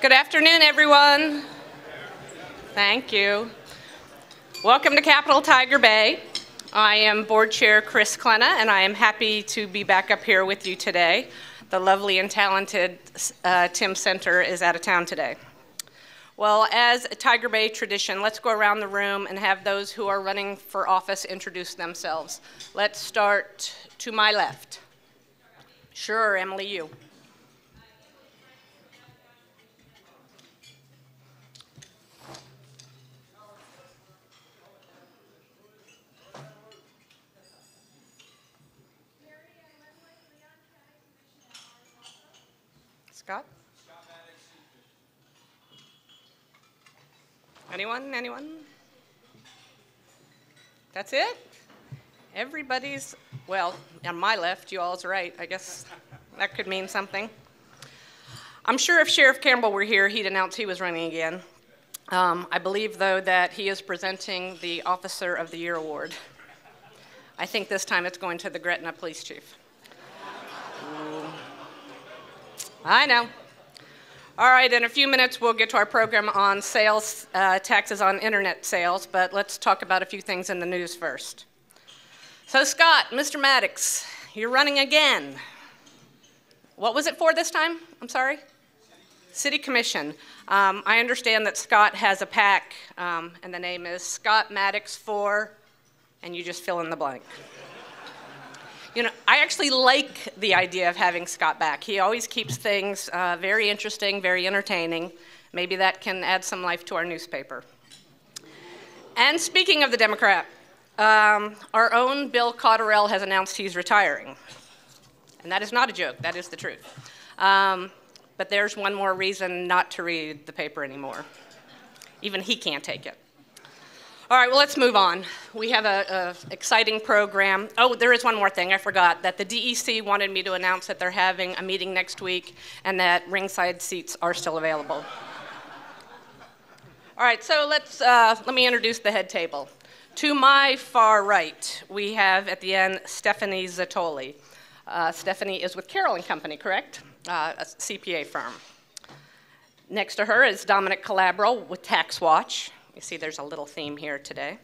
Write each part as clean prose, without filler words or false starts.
Good afternoon, everyone. Thank you. Welcome to Capitol Tiger Bay. I am Board Chair Chris Klenna, and I am happy to be back up here with you today. The lovely and talented Tim Center is out of town today. Well, as a Tiger Bay tradition, let's go around the room and have those who are running for office introduce themselves. Let's start to my left. Sure, Emily, you. Scott? Anyone? Anyone? That's it? Everybody's, well, on my left, you all's right. I guess that could mean something. I'm sure if Sheriff Campbell were here, he'd announce he was running again. I believe, though, that he is presenting the Officer of the Year award. I think this time it's going to the Gretna Police Chief. Ooh. I know. All right, in a few minutes, we'll get to our program on sales taxes on internet sales, but let's talk about a few things in the news first. So Scott, Mr. Maddox, you're running again. What was it for this time? I'm sorry? City Commission. I understand that Scott has a PAC, and the name is Scott Maddox for, and you just fill in the blank. You know, I actually like the idea of having Scott back. He always keeps things very interesting, very entertaining. Maybe that can add some life to our newspaper. And speaking of the Democrat, our own Bill Cotterill has announced he's retiring. And that is not a joke, that is the truth. But there's one more reason not to read the paper anymore. Even he can't take it. All right, well, let's move on. We have an exciting program. Oh, there is one more thing I forgot, that the DEC wanted me to announce that they're having a meeting next week and that ringside seats are still available. All right, so let me introduce the head table. To my far right, we have at the end Stephanie Zattoli. Stephanie is with Carroll & Company, correct? A CPA firm. Next to her is Dominic Calabro with Tax Watch. You see there's a little theme here today.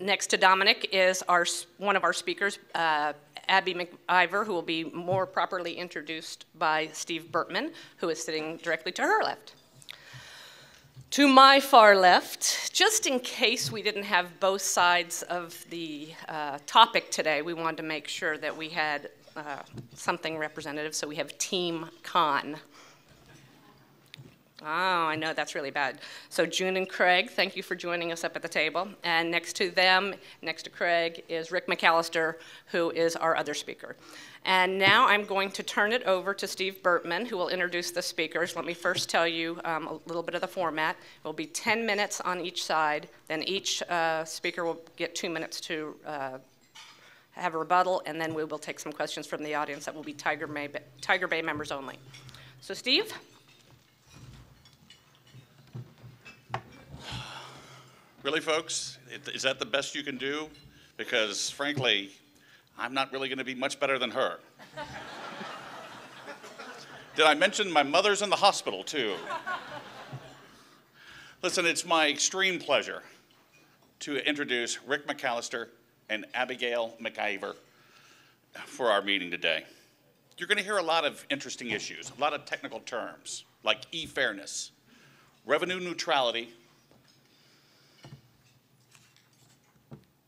Next to Dominic is one of our speakers, Abby McIver, who will be more properly introduced by Steve Bertman, who is sitting directly to her left. To my far left, just in case we didn't have both sides of the topic today, we wanted to make sure that we had something representative, so we have Team Con. Oh, I know, that's really bad. So June and Craig, thank you for joining us up at the table. And next to them, next to Craig, is Rick McAllister, who is our other speaker. And now I'm going to turn it over to Steve Bertman, who will introduce the speakers. Let me first tell you a little bit of the format. It will be 10 minutes on each side. Then each speaker will get 2 minutes to have a rebuttal, and then we will take some questions from the audience that will be Tiger Bay members only. So Steve? Really, folks? Is that the best you can do? Because, frankly, I'm not really going to be much better than her. Did I mention my mother's in the hospital, too? Listen, it's my extreme pleasure to introduce Rick McAllister and Abigail McIver for our meeting today. You're going to hear a lot of interesting issues, a lot of technical terms, like e-fairness, revenue neutrality,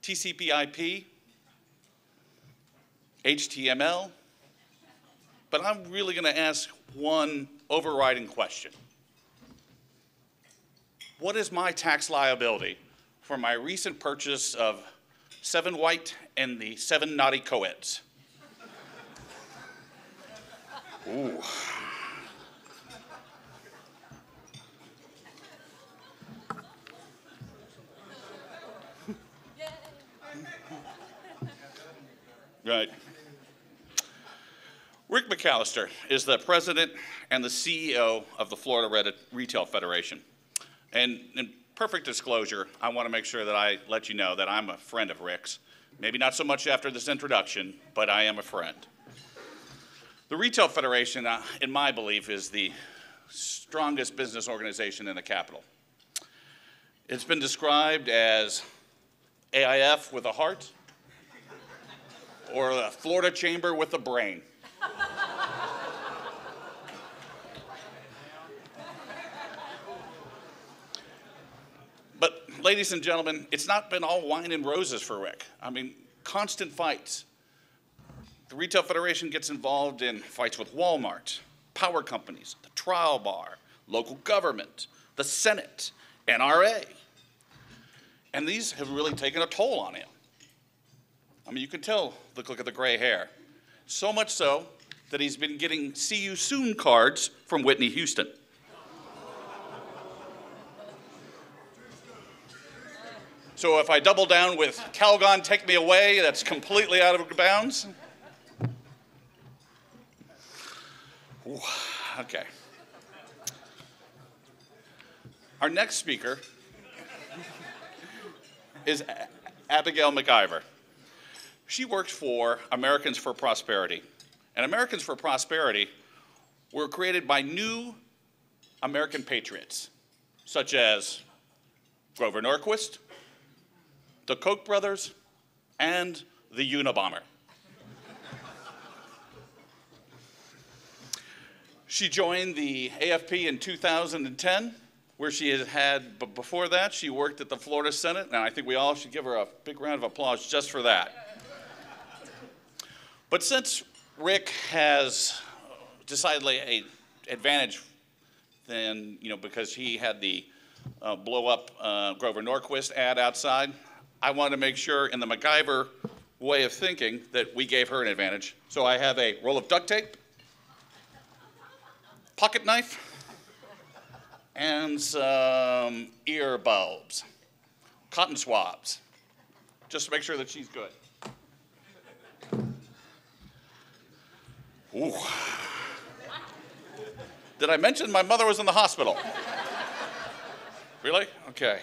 TCP/IP, HTML, but I'm really going to ask one overriding question. What is my tax liability for my recent purchase of 7 white and the 7 naughty co-eds? Ooh. Right. Rick McAllister is the president and the CEO of the Florida Retail Federation. And in perfect disclosure, I want to make sure that I let you know that I'm a friend of Rick's. Maybe not so much after this introduction, but I am a friend. The Retail Federation, in my belief, is the strongest business organization in the capital. It's been described as AIF with a heart or the Florida Chamber with a brain. But, ladies and gentlemen, it's not been all wine and roses for Rick. I mean, constant fights. The Retail Federation gets involved in fights with Walmart, power companies, the trial bar, local government, the Senate, NRA. And these have really taken a toll on him. I mean, you can tell, look at the gray hair. So much so that he's been getting see you soon cards from Whitney Houston. So if I double down with Calgon, Take Me Away, that's completely out of bounds. Ooh, okay. Our next speaker is Abigail McIver. She works for Americans for Prosperity. And Americans for Prosperity were created by new American patriots, such as Grover Norquist, the Koch brothers, and the Unabomber. She joined the AFP in 2010, where she had, but before that, she worked at the Florida Senate, and I think we all should give her a big round of applause just for that. But since Rick has decidedly an advantage, then, because he had the blow up Grover Norquist ad outside, I wanted to make sure in the McIver way of thinking that we gave her an advantage. So I have a roll of duct tape, pocket knife, and some ear bulbs, cotton swabs, just to make sure that she's good. Ooh. Did I mention my mother was in the hospital? Really? Okay.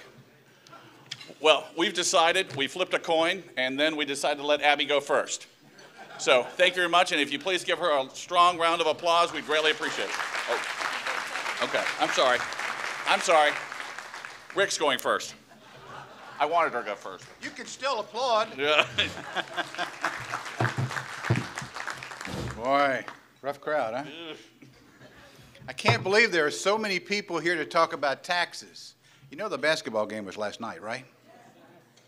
Well, we flipped a coin, and then we decided to let Abby go first. So thank you very much, and if you please give her a strong round of applause, we'd greatly appreciate it. Oh. Okay, I'm sorry. Rick's going first. I wanted her to go first. You can still applaud. Yeah. Boy, rough crowd, huh? I can't believe there are so many people here to talk about taxes. You know the basketball game was last night, right?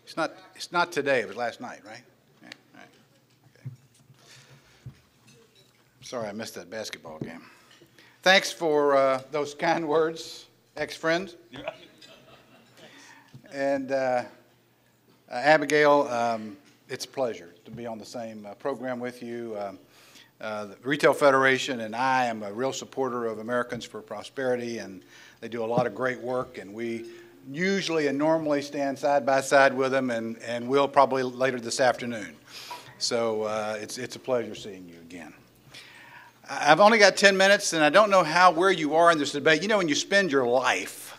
It's not today, it was last night, right? Yeah, right. Okay. Sorry I missed that basketball game. Thanks for those kind words, ex-friend. And Abigail, it's a pleasure to be on the same program with you. The Retail Federation and I am a real supporter of Americans for Prosperity, and they do a lot of great work, and we usually and normally stand side by side with them, and we'll probably later this afternoon. So it's a pleasure seeing you again. I've only got 10 minutes, and I don't know where you are in this debate. You know, when you spend your life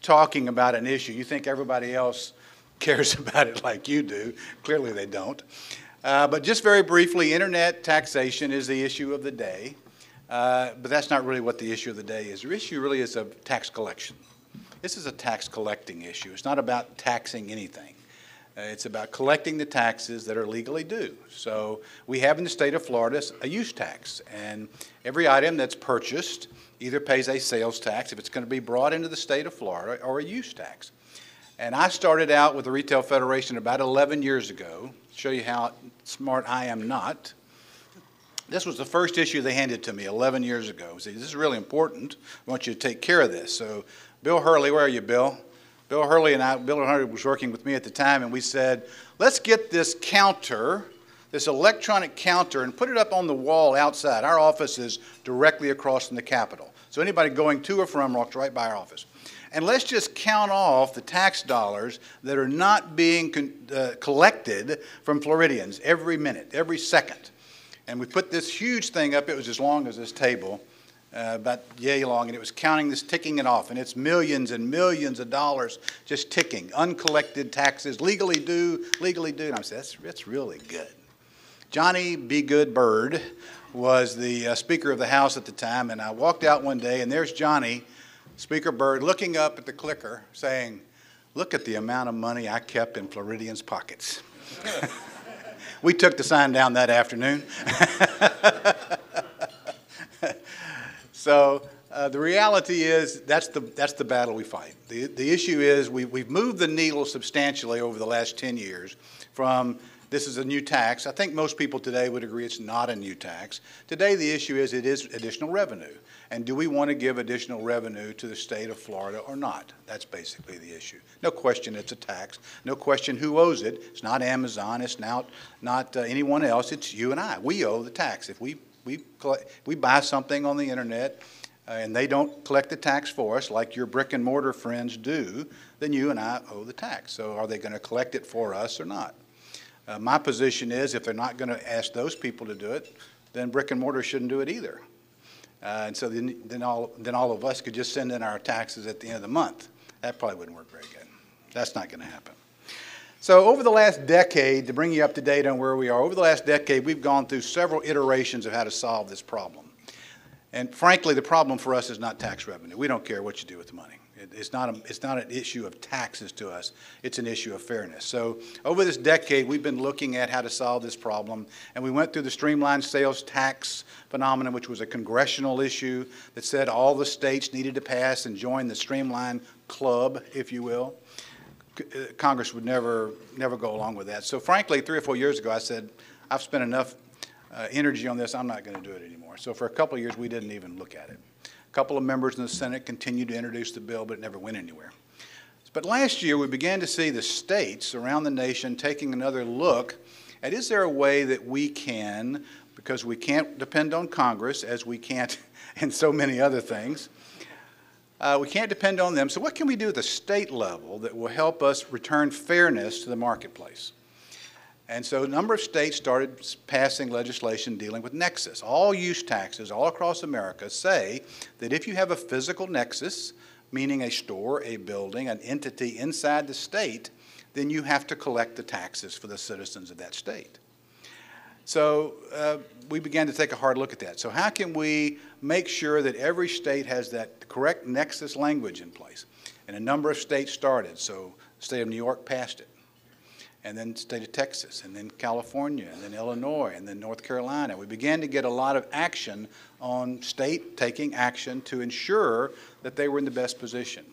talking about an issue, you think everybody else cares about it like you do. Clearly they don't. But just very briefly, internet taxation is the issue of the day. But that's not really what the issue of the day is. The issue really is of tax collection. This is a tax collecting issue. It's not about taxing anything. It's about collecting the taxes that are legally due. So we have in the state of Florida a use tax, and every item that's purchased either pays a sales tax if it's going to be brought into the state of Florida, or a use tax. And I started out with the Retail Federation about 11 years ago. Show you how smart I am not. This was the first issue they handed to me 11 years ago. I said, this is really important. I want you to take care of this. So Bill Hurley, where are you, Bill? Bill Hurley was working with me at the time, and we said, let's get this counter, this electronic counter, and put it up on the wall outside. Our office is directly across from the Capitol. So anybody going to or from walks right by our office. And let's just count off the tax dollars that are not being collected from Floridians every minute, every second. And we put this huge thing up. It was as long as this table, about yay long, and it was counting this, ticking it off. And it's millions and millions of dollars just ticking, uncollected taxes, legally due, legally due. And I said, that's really good. Johnny Be Good Bird was the Speaker of the House at the time, and I walked out one day, and there's Johnny, Speaker Byrd, looking up at the clicker, saying, "Look at the amount of money I kept in Floridians' pockets." We took the sign down that afternoon. So the reality is that's the battle we fight. The issue is we've moved the needle substantially over the last 10 years from this is a new tax. I think most people today would agree it's not a new tax. Today the issue is it is additional revenue. And do we want to give additional revenue to the state of Florida or not? That's basically the issue. No question it's a tax. No question who owes it. It's not Amazon. It's not anyone else. It's you and I. We owe the tax. If we buy something on the internet and they don't collect the tax for us like your brick and mortar friends do, then you and I owe the tax. So are they going to collect it for us or not? My position is if they're not going to ask those people to do it, then brick and mortar shouldn't do it either. And so then all of us could just send in our taxes at the end of the month. That probably wouldn't work very good. That's not going to happen. So over the last decade, to bring you up to date on where we are, over the last decade we've gone through several iterations of how to solve this problem. And frankly, the problem for us is not tax revenue. We don't care what you do with the money. It's not an issue of taxes to us. It's an issue of fairness. So over this decade, we've been looking at how to solve this problem, and we went through the streamlined sales tax phenomenon, which was a congressional issue that said all the states needed to pass and join the streamlined club, if you will. Congress would never go along with that. So frankly, 3 or 4 years ago, I said, I've spent enough energy on this, I'm not going to do it anymore. So for a couple of years, we didn't even look at it. A couple of members in the Senate continued to introduce the bill, but it never went anywhere. But last year, we began to see the states around the nation taking another look at is there a way that we can, because we can't depend on Congress, as we can't in so many other things, we can't depend on them, so what can we do at the state level that will help us return fairness to the marketplace? And so a number of states started passing legislation dealing with nexus. All use taxes all across America say that if you have a physical nexus, meaning a store, a building, an entity inside the state, then you have to collect the taxes for the citizens of that state. So we began to take a hard look at that. So how can we make sure that every state has that correct nexus language in place? And a number of states started. So the state of New York passed it, and then the state of Texas, and then California, and then Illinois, and then North Carolina. We began to get a lot of action on state taking action to ensure that they were in the best position.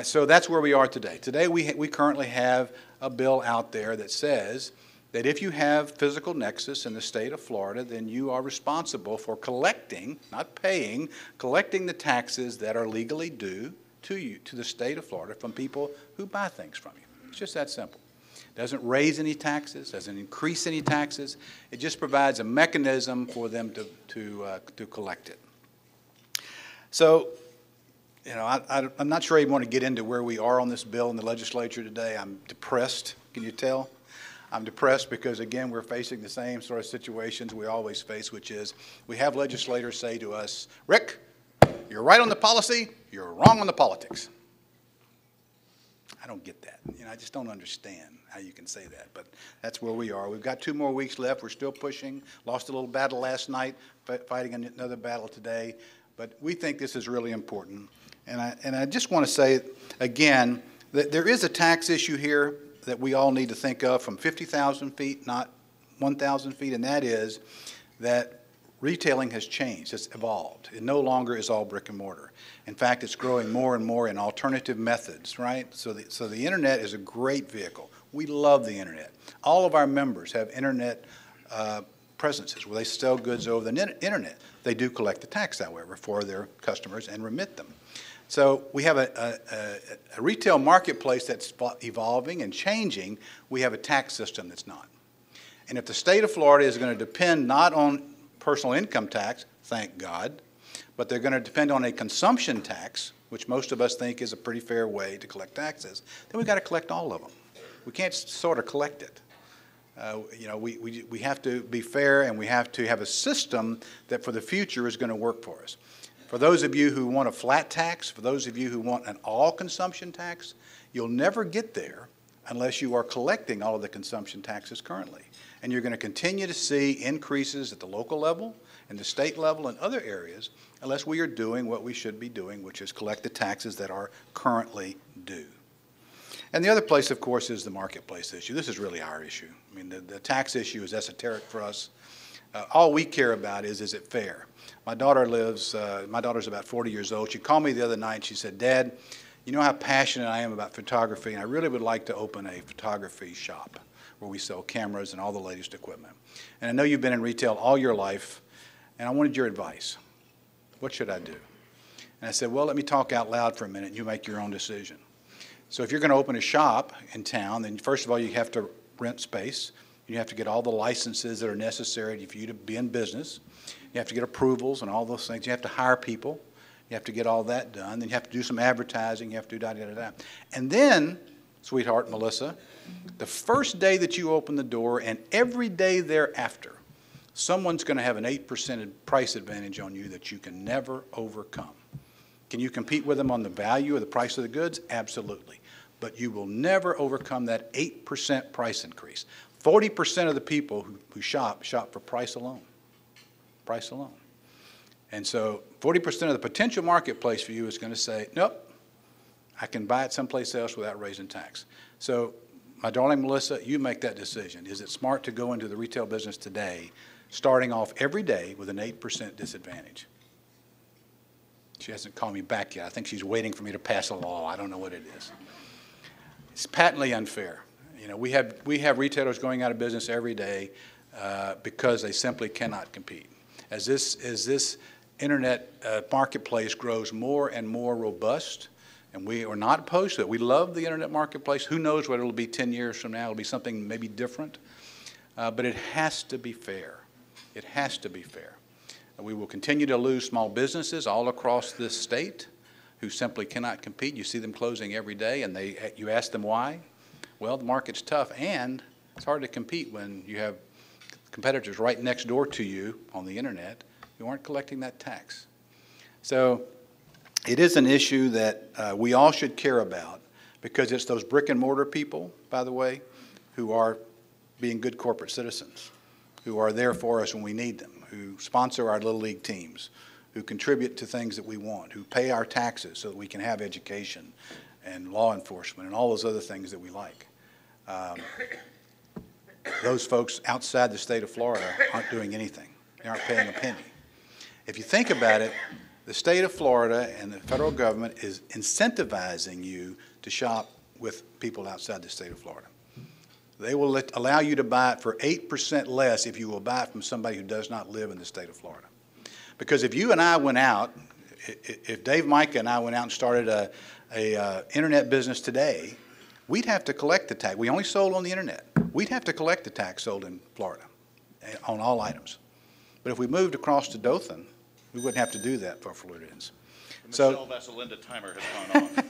So that's where we are today. Today we currently have a bill out there that says that if you have physical nexus in the state of Florida, then you are responsible for collecting, not paying, collecting the taxes that are legally due to you, to the state of Florida, from people who buy things from you. It's just that simple. Doesn't raise any taxes, doesn't increase any taxes. It just provides a mechanism for them to collect it. So, you know, I'm not sure I even want to get into where we are on this bill in the legislature today. I'm depressed, can you tell? I'm depressed because, again, we're facing the same sort of situations we always face, which is we have legislators say to us, Rick, you're right on the policy, you're wrong on the politics. I don't get that. You know, I just don't understand how you can say that, but that's where we are. We've got 2 more weeks left. We're still pushing. Lost a little battle last night, fighting another battle today, but we think this is really important. And I just want to say, again, that there is a tax issue here that we all need to think of from 50,000 feet, not 1,000 feet, and that is that retailing has changed. It's evolved. It no longer is all brick and mortar. In fact, it's growing more and more in alternative methods, right? So the internet is a great vehicle. We love the internet. All of our members have internet presences where they sell goods over the internet. They do collect the tax, however, for their customers and remit them. So we have a retail marketplace that's evolving and changing. We have a tax system that's not. And if the state of Florida is going to depend not on personal income tax, thank God, but they're going to depend on a consumption tax, which most of us think is a pretty fair way to collect taxes, then we've got to collect all of them. We can't sort of collect it. You know, we have to be fair, and we have to have a system that for the future is going to work for us. For those of you who want a flat tax, for those of you who want an all-consumption tax, you'll never get there unless you are collecting all of the consumption taxes currently. And you're going to continue to see increases at the local level and the state level and other areas unless we are doing what we should be doing, which is collect the taxes that are currently due. And the other place, of course, is the marketplace issue. This is really our issue. I mean, the tax issue is esoteric for us. All we care about is it fair? My daughter's about 40 years old. She called me the other night and she said, Dad, you know how passionate I am about photography, and I really would like to open a photography shop where we sell cameras and all the latest equipment. And I know you've been in retail all your life, and I wanted your advice. What should I do? And I said, well, let me talk out loud for a minute, and you make your own decision. So if you're going to open a shop in town, then first of all, you have to rent space. You have to get all the licenses that are necessary for you to be in business. You have to get approvals and all those things. You have to hire people. You have to get all that done. Then you have to do some advertising. You have to do da-da-da-da. And then, sweetheart Melissa, the first day that you open the door and every day thereafter, someone's going to have an 8% price advantage on you that you can never overcome. Can you compete with them on the value or the price of the goods? Absolutely. But you will never overcome that 8% price increase. 40% of the people who shop for price alone. Price alone. And so 40% of the potential marketplace for you is going to say, nope, I can buy it someplace else without raising tax. So, my darling Melissa, you make that decision. Is it smart to go into the retail business today, starting off every day with an 8% disadvantage? She hasn't called me back yet. I think she's waiting for me to pass a law. I don't know what it is. It's patently unfair. You know, we have retailers going out of business every day because they simply cannot compete. As this internet marketplace grows more and more robust, and we are not opposed to it. We love the internet marketplace. Who knows what it'll be 10 years from now? It'll be something maybe different. But it has to be fair. It has to be fair. We will continue to lose small businesses all across this state who simply cannot compete. You see them closing every day, and you ask them why. Well, the market's tough, and it's hard to compete when you have competitors right next door to you on the internet who aren't collecting that tax. So it is an issue that we all should care about because it's those brick and mortar people, by the way, who are being good corporate citizens, who are there for us when we need them, who sponsor our Little League teams, who contribute to things that we want, who pay our taxes so that we can have education and law enforcement and all those other things that we like. Those folks outside the state of Florida aren't doing anything. They aren't paying a penny. If you think about it, the state of Florida and the federal government is incentivizing you to shop with people outside the state of Florida. They will allow you to buy it for 8% less if you will buy it from somebody who does not live in the state of Florida. Because if you and I went out, if Dave Micah and I went out and started a internet business today, we'd have to collect the tax. We only sold on the internet. We'd have to collect the tax sold in Florida on all items. But if we moved across to Dothan, we wouldn't have to do that for Floridians. Michelle Vasalinda timer has gone on.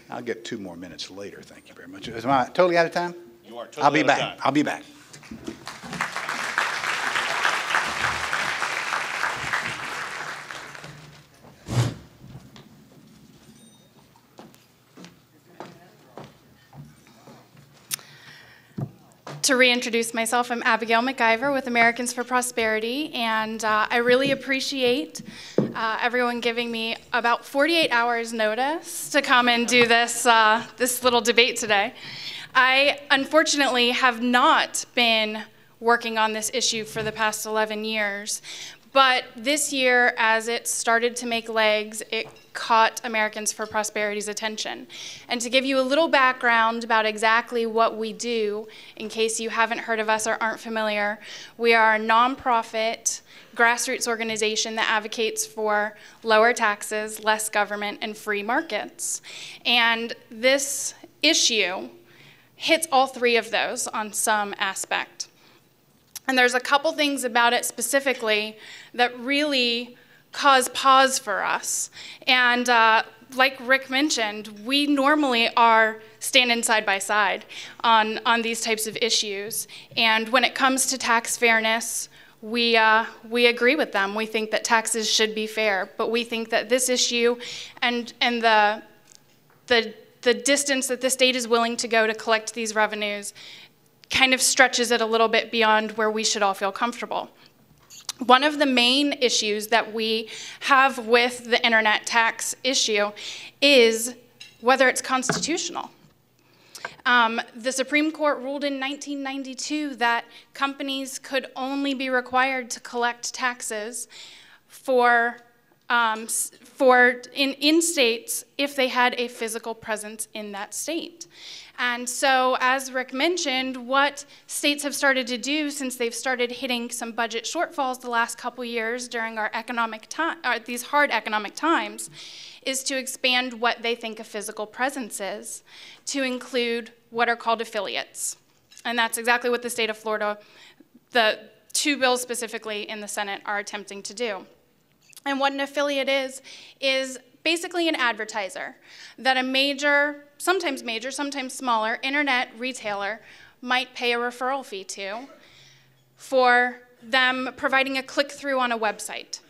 I'll get 2 more minutes later. Thank you very much. Am I totally out of time? You are totally out of time. I'll be back. To reintroduce myself, I'm Abigail McIver with Americans for Prosperity, and I really appreciate everyone giving me about 48 hours notice to come and do this, this little debate today. I unfortunately have not been working on this issue for the past 11 years, but this year, as it started to make legs, it caught Americans for Prosperity's attention. And to give you a little background about exactly what we do, in case you haven't heard of us or aren't familiar, we are a nonprofit grassroots organization that advocates for lower taxes, less government, and free markets. And this issue hits all 3 of those on some aspect. And there's a couple things about it specifically that really cause pause for us. And like Rick mentioned, we normally are standing side by side on these types of issues. And when it comes to tax fairness, we agree with them. We think that taxes should be fair, but we think that this issue and the distance that the state is willing to go to collect these revenues kind of stretches it a little bit beyond where we should all feel comfortable. One of the main issues that we have with the internet tax issue is whether it's constitutional. The Supreme Court ruled in 1992 that companies could only be required to collect taxes in states if they had a physical presence in that state. And so, as Rick mentioned, what states have started to do since they've started hitting some budget shortfalls the last couple years during our these hard economic times is to expand what they think a physical presence is to include what are called affiliates. And that's exactly what the state of Florida, the two bills specifically in the Senate, are attempting to do. And what an affiliate is basically an advertiser that a major, sometimes smaller, internet retailer might pay a referral fee to for them providing a click-through on a website.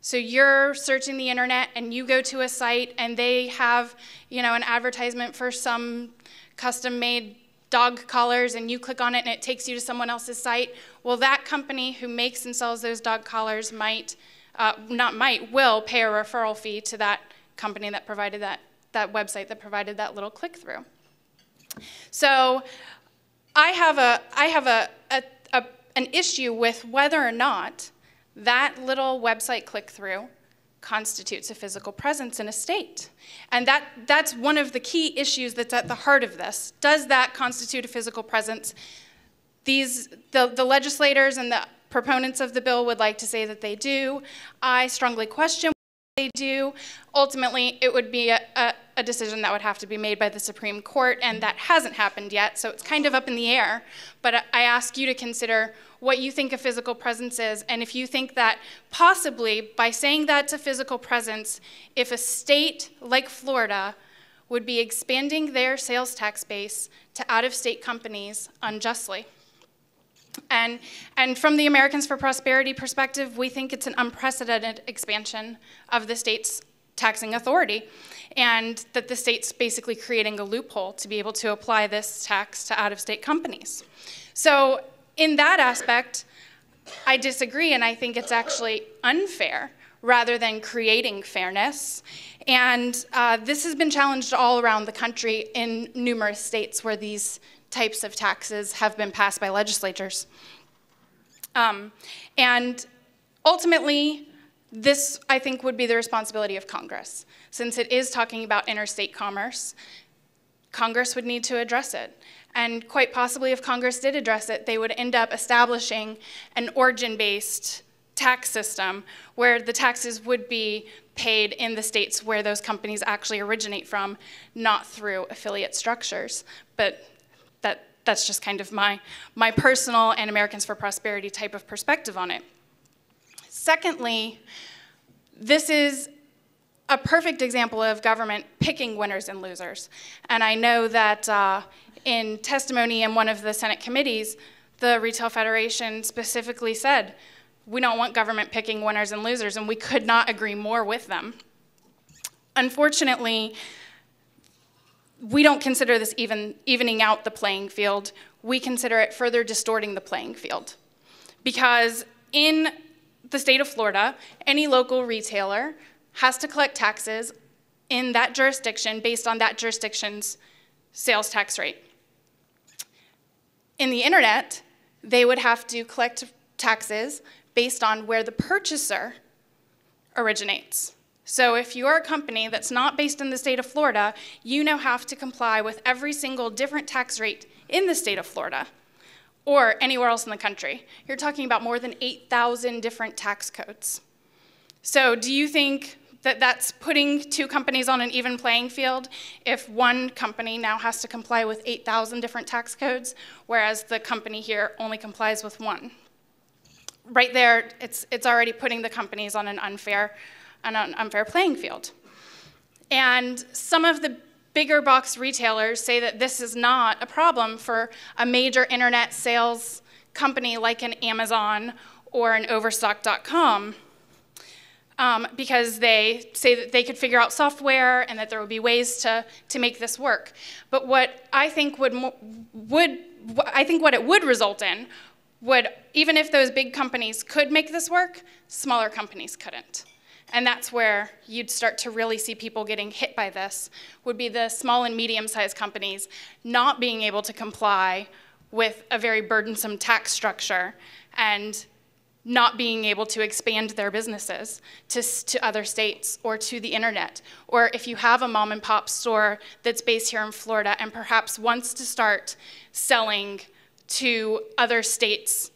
So you're searching the internet and you go to a site and they have, an advertisement for some custom-made dog collars, and you click on it and it takes you to someone else's site. Well, that company who makes and sells those dog collars will pay a referral fee to that company that provided that website that provided that little click-through. So I have an issue with whether or not that little website click-through constitutes a physical presence in a state. And that's one of the key issues that's at the heart of this. Does that constitute a physical presence? The legislators and the proponents of the bill would like to say that they do. I strongly question whether they do. Ultimately, it would be a decision that would have to be made by the Supreme Court, and that hasn't happened yet, so it's kind of up in the air. But I ask you to consider what you think a physical presence is, and if you think that possibly by saying that's a physical presence, if a state like Florida would be expanding their sales tax base to out-of-state companies unjustly. And from the Americans for Prosperity perspective, we think it's an unprecedented expansion of the state's taxing authority, and that the state's basically creating a loophole to be able to apply this tax to out-of-state companies. So in that aspect, I disagree, and I think it's actually unfair rather than creating fairness. And this has been challenged all around the country in numerous states where these types of taxes have been passed by legislatures. And ultimately, this, I think, would be the responsibility of Congress. Since it is talking about interstate commerce, Congress would need to address it. And quite possibly, if Congress did address it, they would end up establishing an origin-based tax system where the taxes would be paid in the states where those companies actually originate from, not through affiliate structures. But that's just kind of my personal and Americans for Prosperity type of perspective on it. Secondly, this is a perfect example of government picking winners and losers. And I know that in testimony in one of the Senate committees, the Retail Federation specifically said, we don't want government picking winners and losers, and we could not agree more with them. Unfortunately, we don't consider this evening out the playing field. We consider it further distorting the playing field. Because in the state of Florida, any local retailer has to collect taxes in that jurisdiction based on that jurisdiction's sales tax rate. In the internet, they would have to collect taxes based on where the purchaser originates. So if you're a company that's not based in the state of Florida, you now have to comply with every single different tax rate in the state of Florida or anywhere else in the country. You're talking about more than 8,000 different tax codes. So do you think that that's putting two companies on an even playing field if one company now has to comply with 8,000 different tax codes, whereas the company here only complies with one? Right there, it's already putting the companies on an unfair playing field. And some of the bigger box retailers say that this is not a problem for a major internet sales company like an Amazon or an Overstock.com because they say that they could figure out software and that there would be ways to make this work. But what I think would I think what it would result in would, even if those big companies could make this work, smaller companies couldn't. And that's where you'd start to really see people getting hit by this, would be the small and medium-sized companies not being able to comply with a very burdensome tax structure and not being able to expand their businesses to other states or to the internet. Or if you have a mom and pop store that's based here in Florida and perhaps wants to start selling to other states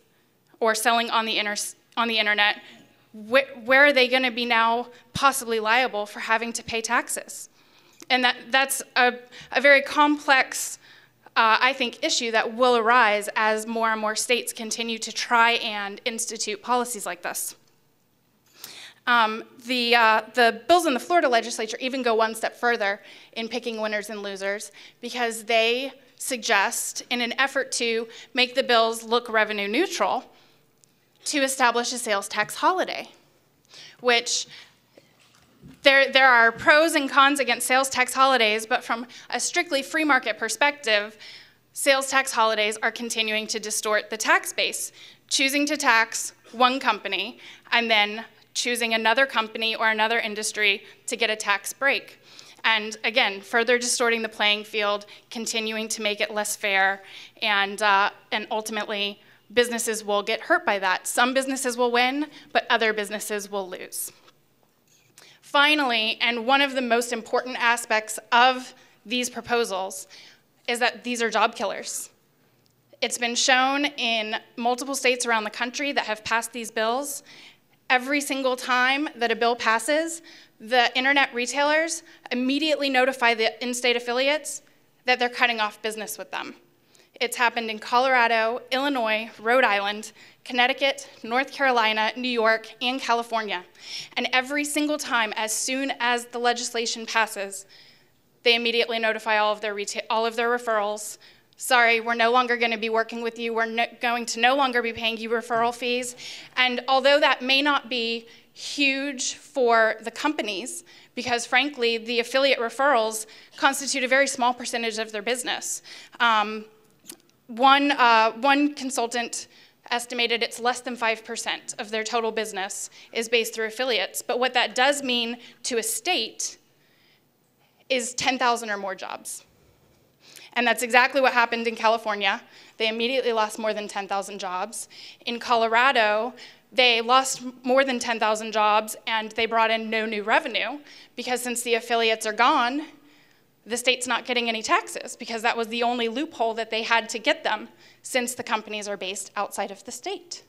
or selling on the internet, where are they going to be now possibly liable for having to pay taxes? And that's a very complex, I think, issue that will arise as more and more states continue to try and institute policies like this. The bills in the Florida legislature even go one step further in picking winners and losers, because they suggest, in an effort to make the bills look revenue neutral, to establish a sales tax holiday, which there are pros and cons against sales tax holidays, but from a strictly free market perspective, sales tax holidays are continuing to distort the tax base, choosing to tax one company and then choosing another company or another industry to get a tax break. And again, further distorting the playing field, continuing to make it less fair, and ultimately, businesses will get hurt by that. Some businesses will win, but other businesses will lose. Finally, and one of the most important aspects of these proposals is that these are job killers. It's been shown in multiple states around the country that have passed these bills. Every single time that a bill passes, the internet retailers immediately notify the in-state affiliates that they're cutting off business with them. It's happened in Colorado, Illinois, Rhode Island, Connecticut, North Carolina, New York, and California. And every single time, as soon as the legislation passes, they immediately notify all of their referrals. Sorry, we're no longer going to be working with you. We're going to no longer be paying you referral fees. And although that may not be huge for the companies, because frankly, the affiliate referrals constitute a very small percentage of their business. One consultant estimated it's less than 5% of their total business is based through affiliates. But what that does mean to a state is 10,000 or more jobs. And that's exactly what happened in California. They immediately lost more than 10,000 jobs. In Colorado, they lost more than 10,000 jobs, and they brought in no new revenue, because since the affiliates are gone, the state's not getting any taxes, because that was the only loophole that they had to get them, since the companies are based outside of the state.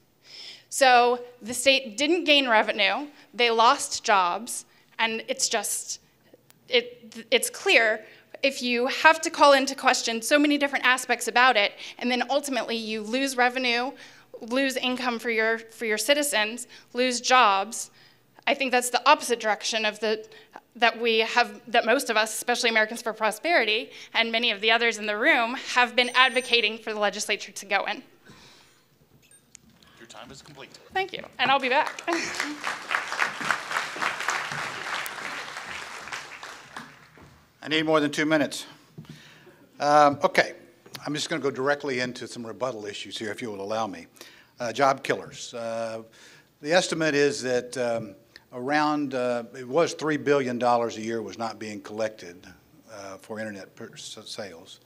So the state didn't gain revenue, they lost jobs, and it's just, it's clear, if you have to call into question so many different aspects about it, and then ultimately you lose revenue, lose income for your citizens, lose jobs, I think that's the opposite direction of that most of us, especially Americans for Prosperity, and many of the others in the room, have been advocating for the legislature to go in. Your time is complete. Thank you, and I'll be back. I need more than 2 minutes. Okay, I'm just going to go directly into some rebuttal issues here, if you will allow me. Job killers. The estimate is that around, it was $3 billion a year was not being collected for internet sales.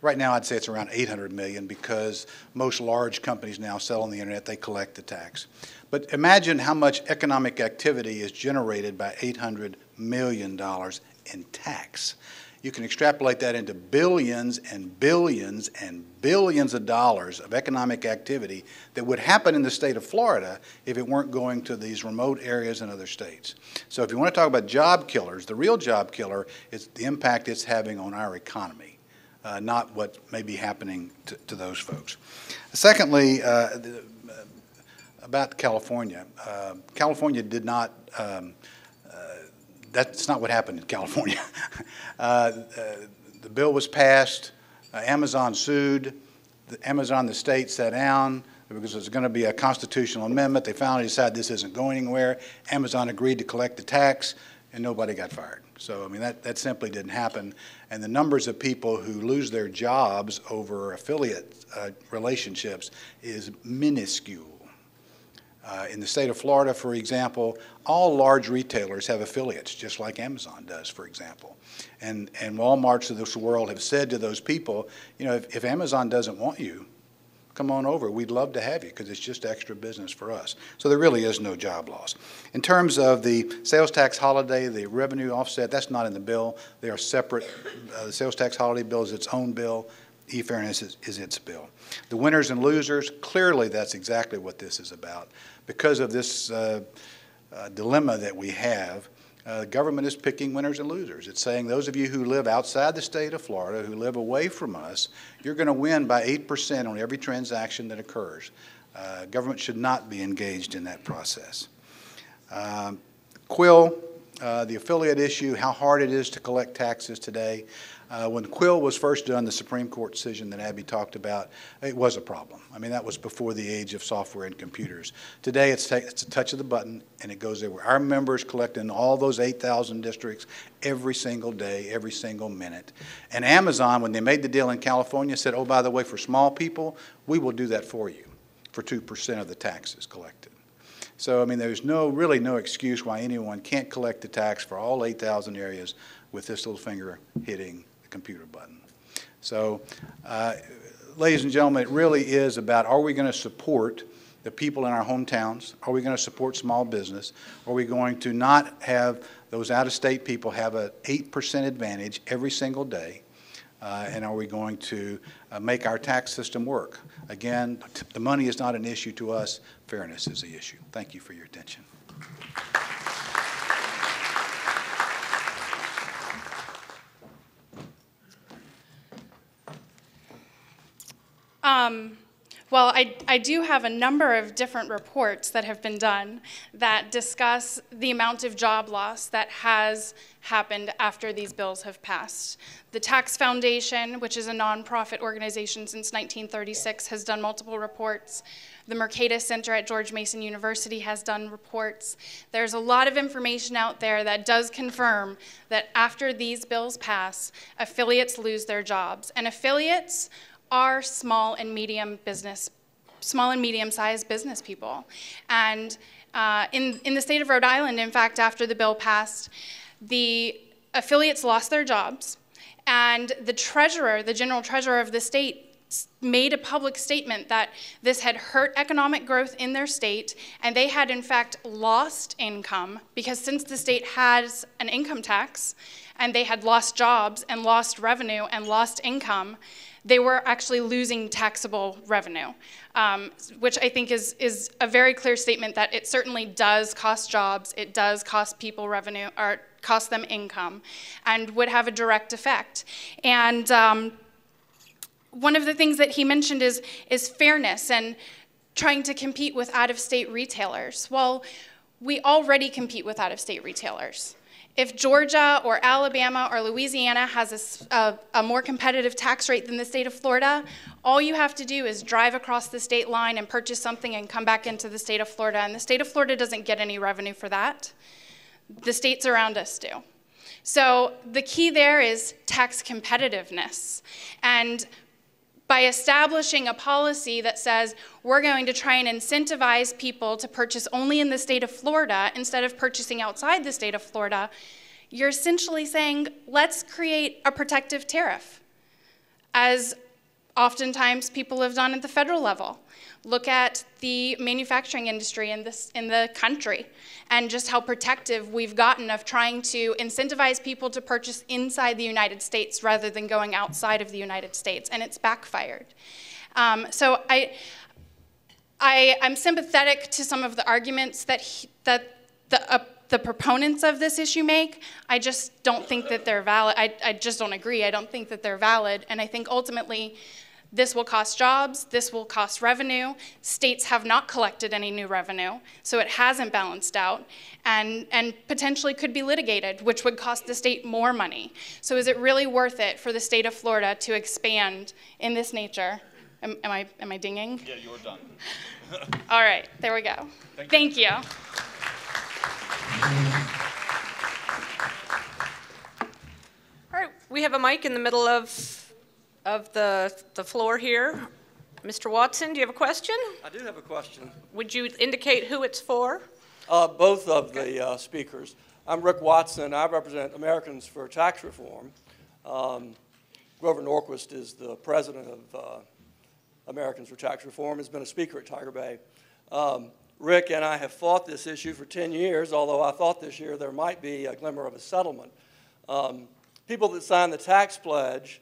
Right now, I'd say it's around 800 million, because most large companies now sell on the internet, they collect the tax. But imagine how much economic activity is generated by $800 million in tax. You can extrapolate that into billions and billions and billions of dollars of economic activity that would happen in the state of Florida if it weren't going to these remote areas in other states. So if you want to talk about job killers, the real job killer is the impact it's having on our economy, not what may be happening to those folks. Secondly, about California. California did not that's not what happened in California. The bill was passed. Amazon sued. Amazon, the state, sat down because there's going to be a constitutional amendment. They finally decided this isn't going anywhere. Amazon agreed to collect the tax. and nobody got fired. So, I mean, that simply didn't happen. And the numbers of people who lose their jobs over affiliate relationships is minuscule. In the state of Florida, for example, all large retailers have affiliates, just like Amazon does, for example. And Walmarts of this world have said to those people, you know, if Amazon doesn't want you, come on over. We'd love to have you because it's just extra business for us. So there really is no job loss. In terms of the sales tax holiday, the revenue offset, that's not in the bill. They are separate. The sales tax holiday bill is its own bill. E-fairness is its bill. The winners and losers, clearly that's exactly what this is about. Because of this dilemma that we have, the government is picking winners and losers. It's saying those of you who live outside the state of Florida, who live away from us, you're going to win by 8% on every transaction that occurs. Government should not be engaged in that process. Quill, the affiliate issue, how hard it is to collect taxes today. When Quill was first done, the Supreme Court decision that Abby talked about, it was a problem. I mean, that was before the age of software and computers. Today, it's a touch of the button, and it goes everywhere. Our members collect in all those 8,000 districts every single day, every single minute. And Amazon, when they made the deal in California, said, oh, by the way, for small people, we will do that for you for 2% of the taxes collected. So, I mean, there's really no excuse why anyone can't collect the tax for all 8,000 areas with this little finger hitting computer button. So, ladies and gentlemen, it really is about, are we going to support the people in our hometowns? Are we going to support small business? Are we going to not have those out-of-state people have an 8% advantage every single day? And are we going to make our tax system work? Again, the money is not an issue to us. Fairness is the issue. Thank you for your attention. Well, I do have a number of different reports that have been done that discuss the amount of job loss that has happened after these bills have passed. The Tax Foundation, which is a nonprofit organization since 1936, has done multiple reports. The Mercatus Center at George Mason University has done reports. There's a lot of information out there that does confirm that after these bills pass, affiliates lose their jobs. And affiliates are small and medium-sized business people. And in the state of Rhode Island, in fact, after the bill passed, the affiliates lost their jobs, and the treasurer, the general treasurer of the state, made a public statement that this had hurt economic growth in their state, and they had in fact lost income, because since the state has an income tax, and they had lost jobs and lost revenue and lost income, they were actually losing taxable revenue, which I think is a very clear statement that it certainly does cost jobs, it does cost people revenue, or cost them income, and would have a direct effect. And one of the things that he mentioned is fairness and trying to compete with out-of-state retailers. Well, we already compete with out-of-state retailers. If Georgia or Alabama or Louisiana has a more competitive tax rate than the state of Florida, all you have to do is drive across the state line and purchase something and come back into the state of Florida. And the state of Florida doesn't get any revenue for that. The states around us do. So the key there is tax competitiveness. And by establishing a policy that says we're going to try and incentivize people to purchase only in the state of Florida instead of purchasing outside the state of Florida, you're essentially saying, let's create a protective tariff, as oftentimes people have done at the federal level. Look at the manufacturing industry in the country and just how protective we've gotten of trying to incentivize people to purchase inside the United States rather than going outside of the United States, and it's backfired. So I'm sympathetic to some of the arguments that the proponents of this issue make. I just don't think that they're valid. I just don't agree. I don't think that they're valid, and I think ultimately this will cost jobs, this will cost revenue. States have not collected any new revenue, so it hasn't balanced out, and potentially could be litigated, which would cost the state more money. So is it really worth it for the state of Florida to expand in this nature? Am I dinging? Yeah, you're done. All right, there we go. Thank you. we have a mic in the middle of the floor here. Mr. Watson, do you have a question? I do have a question. Would you indicate who it's for? Both of the speakers. I'm Rick Watson. I represent Americans for Tax Reform. Grover Norquist is the president of Americans for Tax Reform, has been a speaker at Tiger Bay. Rick and I have fought this issue for 10 years, although I thought this year there might be a glimmer of a settlement. People that signed the tax pledge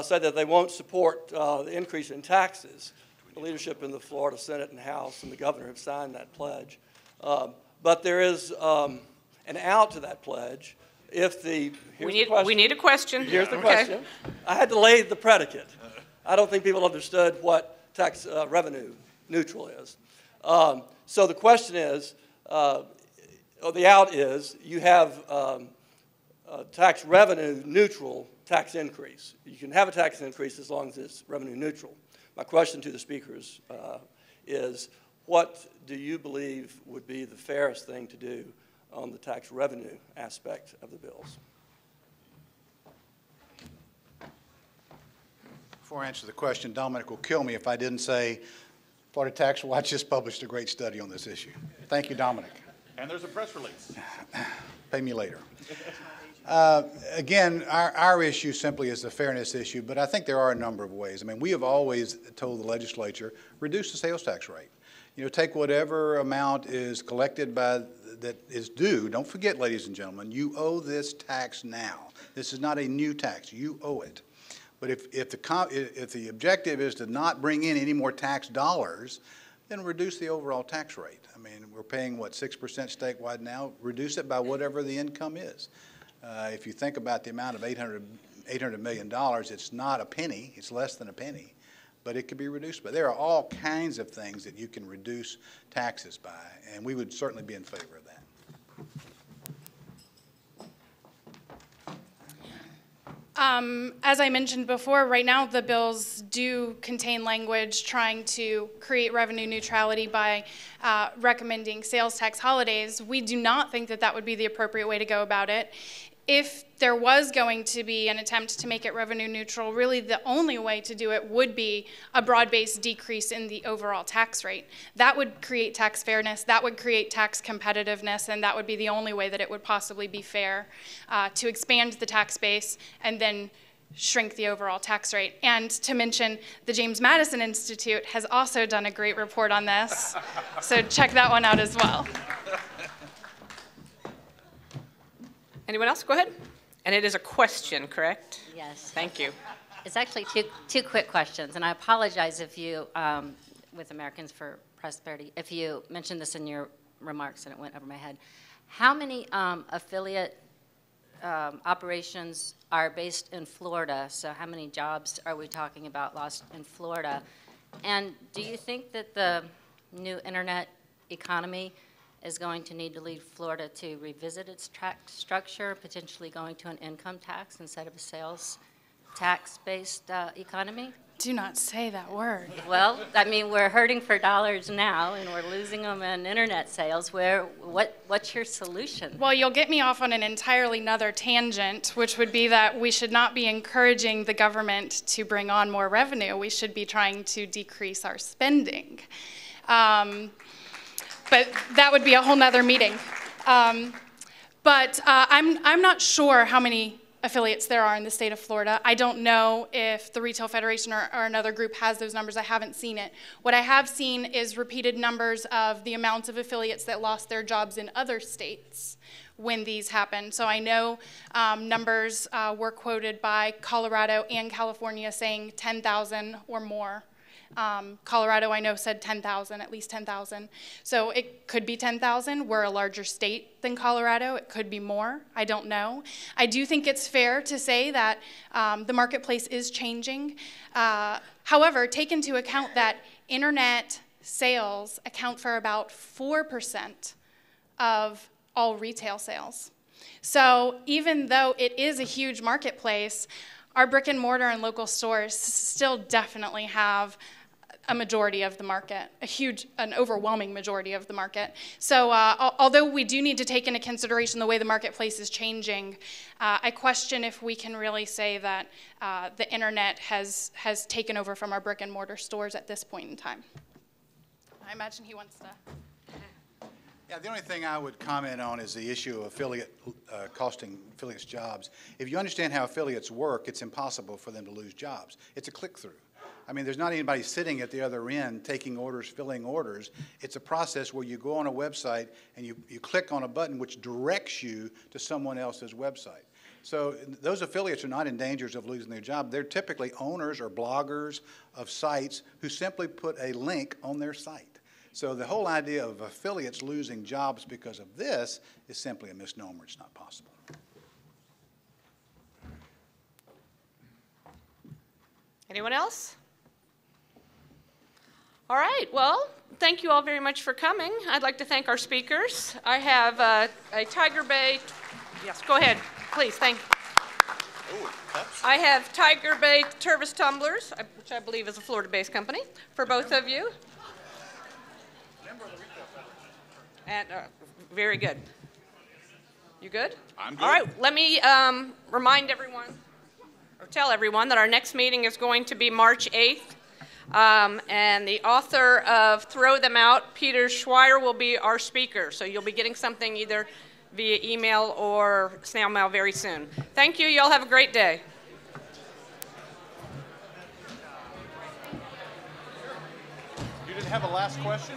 said that they won't support the increase in taxes. The leadership in the Florida Senate and House and the governor have signed that pledge. But there is an out to that pledge if the, We need a question. Here's the Okay. question. I had to lay the predicate. I don't think people understood what tax revenue neutral is. So the question is, or the out is, you have tax revenue neutral tax increase. You can have a tax increase as long as it's revenue neutral. My question to the speakers is, what do you believe would be the fairest thing to do on the tax revenue aspect of the bills? Before I answer the question, Dominic will kill me if I didn't say Florida Tax Watch just published a great study on this issue. Thank you, Dominic. And there's a press release. Pay me later. Again, our issue simply is the fairness issue, but I think there are a number of ways. I mean, we have always told the legislature, reduce the sales tax rate. You know, take whatever amount is collected by that is due. Don't forget, ladies and gentlemen, you owe this tax now. This is not a new tax. You owe it. But if the objective is to not bring in any more tax dollars, then reduce the overall tax rate. I mean, we're paying, what, 6% statewide now? Reduce it by whatever the income is. If you think about the amount of $800 million, it's not a penny. It's less than a penny. But it could be reduced by. There are all kinds of things that you can reduce taxes by, and we would certainly be in favor of that. As I mentioned before, right now the bills do contain language trying to create revenue neutrality by recommending sales tax holidays. We do not think that that would be the appropriate way to go about it. If there was going to be an attempt to make it revenue neutral, really the only way to do it would be a broad-based decrease in the overall tax rate. That would create tax fairness, that would create tax competitiveness, and that would be the only way that it would possibly be fair to expand the tax base and then shrink the overall tax rate. And to mention, the James Madison Institute has also done a great report on this, so check that one out as well. Anyone else? Go ahead. And it is a question, correct? Yes. Thank you. It's actually two quick questions, and I apologize if you, with Americans for Prosperity, if you mentioned this in your remarks and it went over my head. How many affiliate operations are based in Florida? So how many jobs are we talking about lost in Florida? And do you think that the new internet economy is going to need to lead Florida to revisit its tax structure, potentially going to an income tax instead of a sales tax-based economy? Do not say that word. Well, I mean, we're hurting for dollars now, and we're losing them in internet sales. What's your solution? Well, you'll get me off on an entirely another tangent, which would be that we should not be encouraging the government to bring on more revenue. We should be trying to decrease our spending. But that would be a whole nother meeting. I'm not sure how many affiliates there are in the state of Florida. I don't know if the Retail Federation or another group has those numbers. I haven't seen it. What I have seen is repeated numbers of the amounts of affiliates that lost their jobs in other states when these happened. So I know numbers were quoted by Colorado and California saying 10,000 or more. Colorado, I know, said 10,000, at least 10,000. So it could be 10,000. We're a larger state than Colorado. It could be more. I don't know. I do think it's fair to say that the marketplace is changing. However, take into account that internet sales account for about 4% of all retail sales. So even though it is a huge marketplace, our brick and mortar and local stores still definitely have a majority of the market, an overwhelming majority of the market. So although we do need to take into consideration the way the marketplace is changing, I question if we can really say that the internet has taken over from our brick and mortar stores at this point in time. I imagine he wants to. Yeah, the only thing I would comment on is the issue of costing affiliates jobs. If you understand how affiliates work, it's impossible for them to lose jobs. It's a click-through. I mean, there's not anybody sitting at the other end taking orders, filling orders. It's a process where you go on a website and you click on a button which directs you to someone else's website. So those affiliates are not in danger of losing their job. They're typically owners or bloggers of sites who simply put a link on their site. So the whole idea of affiliates losing jobs because of this is simply a misnomer. It's not possible. Anyone else? All right, well, thank you all very much for coming. I'd like to thank our speakers. I have a Tiger Bay, yes, go ahead, please, thank you. I have Tiger Bay Tervis Tumblers, which I believe is a Florida-based company, for both of you. And very good. You good? I'm good. All right, let me remind everyone, or tell everyone, that our next meeting is going to be March 8th. And the author of Throw Them Out, Peter Schweier, will be our speaker. So you'll be getting something either via email or snail mail very soon. Thank you. You all have a great day. You didn't have a last question?